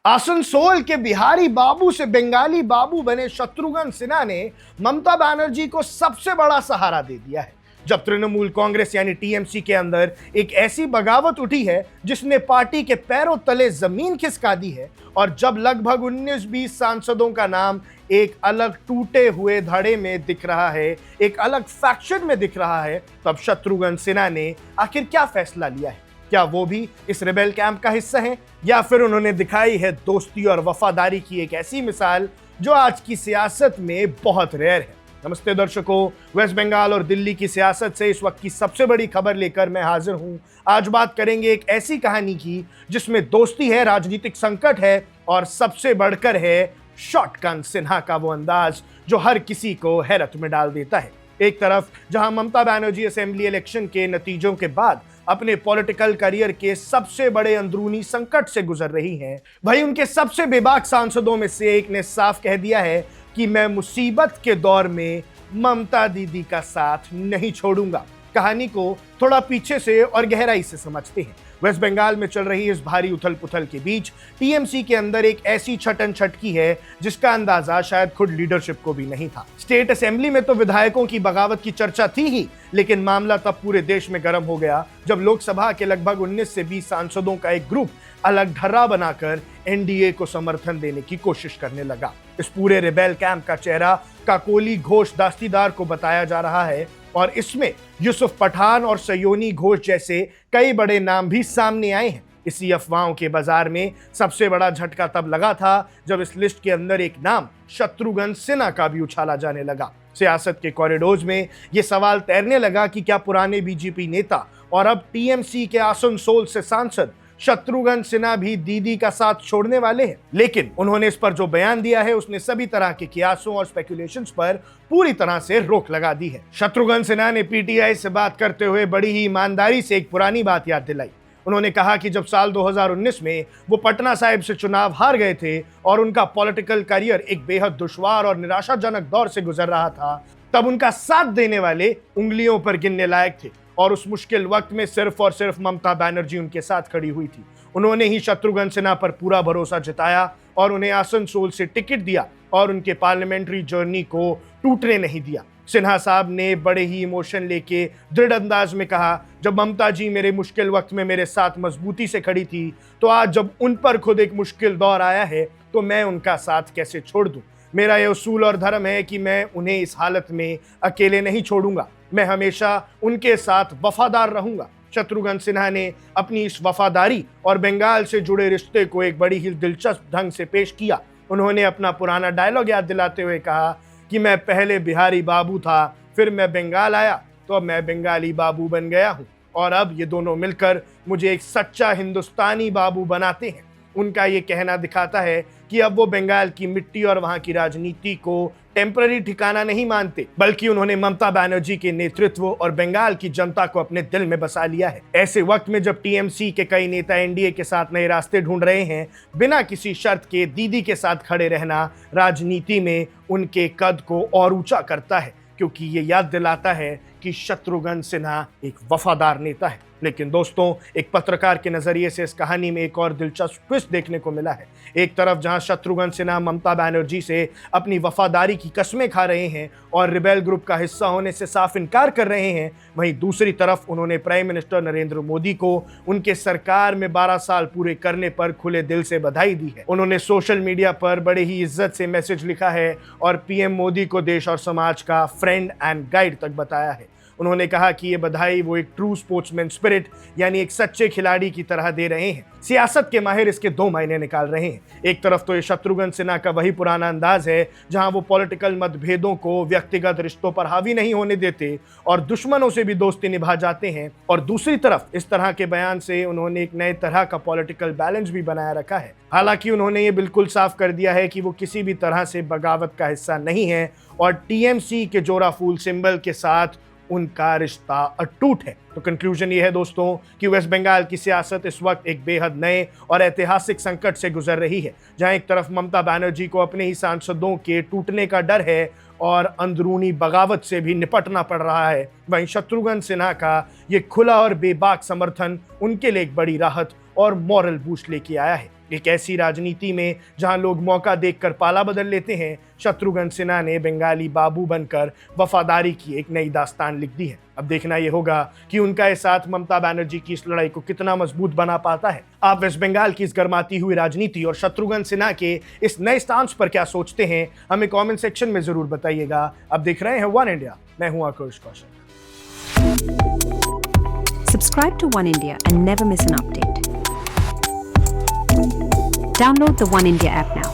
आसनसोल के बिहारी बाबू से बंगाली बाबू बने शत्रुघ्न सिन्हा ने ममता बनर्जी को सबसे बड़ा सहारा दे दिया है। जब तृणमूल कांग्रेस यानी टीएमसी के अंदर एक ऐसी बगावत उठी है जिसने पार्टी के पैरों तले जमीन खिसका दी है, और जब लगभग 19-20 सांसदों का नाम एक अलग टूटे हुए धड़े में दिख रहा है, एक अलग फैक्शन में दिख रहा है, तब शत्रुघ्न सिन्हा ने आखिर क्या फैसला लिया है? क्या वो भी इस रिबेल कैंप का हिस्सा हैं, या फिर उन्होंने दिखाई है दोस्ती और वफादारी की एक ऐसी मिसाल जो आज की सियासत में बहुत रेयर है? नमस्ते दर्शकों, वेस्ट बंगाल और दिल्ली की सियासत से इस वक्त की सबसे बड़ी खबर लेकर मैं हाजिर हूं। आज बात करेंगे एक ऐसी कहानी की जिसमें दोस्ती है, राजनीतिक संकट है और सबसे बढ़कर है शॉटगन सिन्हा का वो अंदाज जो हर किसी को हैरत में डाल देता है। एक तरफ जहां ममता बनर्जी असेंबली इलेक्शन के नतीजों के बाद अपने पॉलिटिकल करियर के सबसे बड़े अंदरूनी संकट से गुजर रही हैं, वहीं उनके सबसे बेबाक सांसदों में से एक ने साफ कह दिया है कि मैं मुसीबत के दौर में ममता दीदी का साथ नहीं छोड़ूंगा। कहानी को थोड़ा पीछे से और गहराई से समझते हैं। वेस्ट बंगाल में चल रही इस भारी उथल पुथल के बीच टीएमसी के अंदर एक ऐसी छटन छटकी है जिसका अंदाजा शायद खुद लीडरशिप को भी नहीं था। स्टेट असेंबली में तो विधायकों की बगावत की चर्चा थी ही, लेकिन मामला तब पूरे देश में गर्म हो गया जब लोकसभा के लगभग 19 से 20 सांसदों का एक ग्रुप अलग ढर्रा बनाकर एनडीए को समर्थन देने की कोशिश करने लगा। इस पूरे रिबेल कैंप का चेहरा काकोली घोष दास्तीदार को बताया जा रहा है, और इसमें यूसुफ पठान और सयोनी घोष जैसे कई बड़े नाम भी सामने आए हैं। इसी अफवाहों के बाजार में सबसे बड़ा झटका तब लगा था जब इस लिस्ट के अंदर एक नाम शत्रुघ्न सिन्हा का भी उछाला जाने लगा। सियासत के कॉरिडोर्स में यह सवाल तैरने लगा कि क्या पुराने बीजेपी नेता और अब टीएमसी के आसनसोल से सांसद शत्रुघ्न सिन्हा भी दीदी का साथ छोड़ने वाले हैं। लेकिन उन्होंने इस पर जो बयान दिया है उसने सभी तरह के कियासों और स्पेकुलेशंस पर पूरी तरह से रोक लगा दी है। शत्रुघ्न सिन्हा ने पीटीआई से बात करते हुए बड़ी ही ईमानदारी से एक पुरानी बात याद दिलाई। उन्होंने कहा कि जब साल 2019 में वो पटना साहिब से चुनाव हार गए थे और उनका पॉलिटिकल करियर एक बेहद दुश्वार और निराशाजनक दौर से गुजर रहा था, तब उनका साथ देने वाले उंगलियों पर गिनने लायक थे, और उस मुश्किल वक्त में सिर्फ और सिर्फ ममता बनर्जी उनके साथ खड़ी हुई थी। उन्होंने ही शत्रुघ्न सिन्हा पर पूरा भरोसा जताया और उन्हें आसनसोल से टिकट दिया और उनके पार्लियामेंट्री जर्नी को टूटने नहीं दिया। सिन्हा साहब ने बड़े ही इमोशन लेके दृढ़ अंदाज में कहा, जब ममता जी मेरे मुश्किल वक्त में मेरे साथ मजबूती से खड़ी थी, तो आज जब उन पर खुद एक मुश्किल दौर आया है तो मैं उनका साथ कैसे छोड़ दूं। मेरा यह उसूल और धर्म है कि मैं उन्हें इस हालत में अकेले नहीं छोड़ूंगा। मैं हमेशा उनके साथ वफादार रहूंगा। शत्रुघ्न सिन्हा ने अपनी इस वफादारी और बंगाल से जुड़े रिश्ते को एक बड़ी ही दिलचस्प ढंग से पेश किया। उन्होंने अपना पुराना डायलॉग याद दिलाते हुए कहा कि मैं पहले बिहारी बाबू था, फिर मैं बंगाल आया, तो अब मैं बंगाली बाबू बन गया हूं, और अब ये दोनों मिलकर मुझे एक सच्चा हिंदुस्तानी बाबू बनाते हैं। उनका ये कहना दिखाता है कि अब वो बंगाल की मिट्टी और वहां की राजनीति को टेम्पररी ठिकाना नहीं मानते, बल्कि उन्होंने ममता बनर्जी के नेतृत्व और बंगाल की जनता को अपने दिल में बसा लिया है। ऐसे वक्त में जब टीएमसी के कई नेता एनडीए के साथ नए रास्ते ढूंढ रहे हैं, बिना किसी शर्त के दीदी के साथ खड़े रहना राजनीति में उनके कद को और ऊंचा करता है, क्योंकि ये याद दिलाता है कि शत्रुघ्न सिन्हा एक वफादार नेता है। लेकिन दोस्तों, एक पत्रकार के नजरिए से इस कहानी में एक और दिलचस्प ट्विस्ट देखने को मिला है। एक तरफ जहां शत्रुघ्न सिन्हा ममता बनर्जी से अपनी वफादारी की कस्में खा रहे हैं और रिबेल ग्रुप का हिस्सा होने से साफ इनकार कर रहे हैं, वहीं दूसरी तरफ उन्होंने प्राइम मिनिस्टर नरेंद्र मोदी को उनके सरकार में 12 साल पूरे करने पर खुले दिल से बधाई दी है। उन्होंने सोशल मीडिया पर बड़े ही इज्जत से मैसेज लिखा है और पीएम मोदी को देश और समाज का फ्रेंड एंड गाइड तक बताया है। उन्होंने कहा कि ये बधाई वो एक ट्रू स्पोर्ट्समैन स्पिरिट यानी एक सच्चे खिलाड़ी की तरह दे रहे हैं। सियासत के माहिर इसके दो मायने निकाल रहे हैं। एक तरफ तो ये शत्रुघ्न सिन्हा का वही पुराना अंदाज है जहां वो पॉलिटिकल मतभेदों को व्यक्तिगत रिश्तों पर हावी नहीं होने देते और दुश्मनों से भी दोस्ती निभा जाते हैं, और दूसरी तरफ इस तरह के बयान से उन्होंने एक नए तरह का पॉलिटिकल बैलेंस भी बनाया रखा है। हालांकि उन्होंने ये बिल्कुल साफ कर दिया है कि वो किसी भी तरह से बगावत का हिस्सा नहीं है और टीएमसी के जोरा फूल सिंबल के साथ उनका रिश्ता अटूट है। तो कंक्लूजन ये है दोस्तों कि वेस्ट बंगाल की सियासत इस वक्त एक बेहद नए और ऐतिहासिक संकट से गुजर रही है, जहां एक तरफ ममता बनर्जी को अपने ही सांसदों के टूटने का डर है और अंदरूनी बगावत से भी निपटना पड़ रहा है, वहीं शत्रुघ्न सिन्हा का ये खुला और बेबाक समर्थन उनके लिए एक बड़ी राहत और मॉरल बूस्ट लेके आया है। एक ऐसी राजनीति में जहां लोग मौका देखकर पाला बदल लेते हैं, शत्रुघ्न सिन्हा ने बंगाली बाबू बनकर वफादारी की एक नई दास्तान लिख दी है। अब देखना यह होगा कि उनका ये साथ ममता बनर्जी की इस लड़ाई को कितना मजबूत बना पाता है। आप वेस्ट बंगाल की इस गर्माती हुई राजनीति और शत्रुघ्न सिन्हा के इस नए स्टांस पर क्या सोचते हैं, हमें कमेंट सेक्शन में जरूर बताइएगा। अब देख रहे हैं वन इंडिया, मैं हूं आकुश Kaushik. Subscribe to One India and never miss an update. Download the One India app now.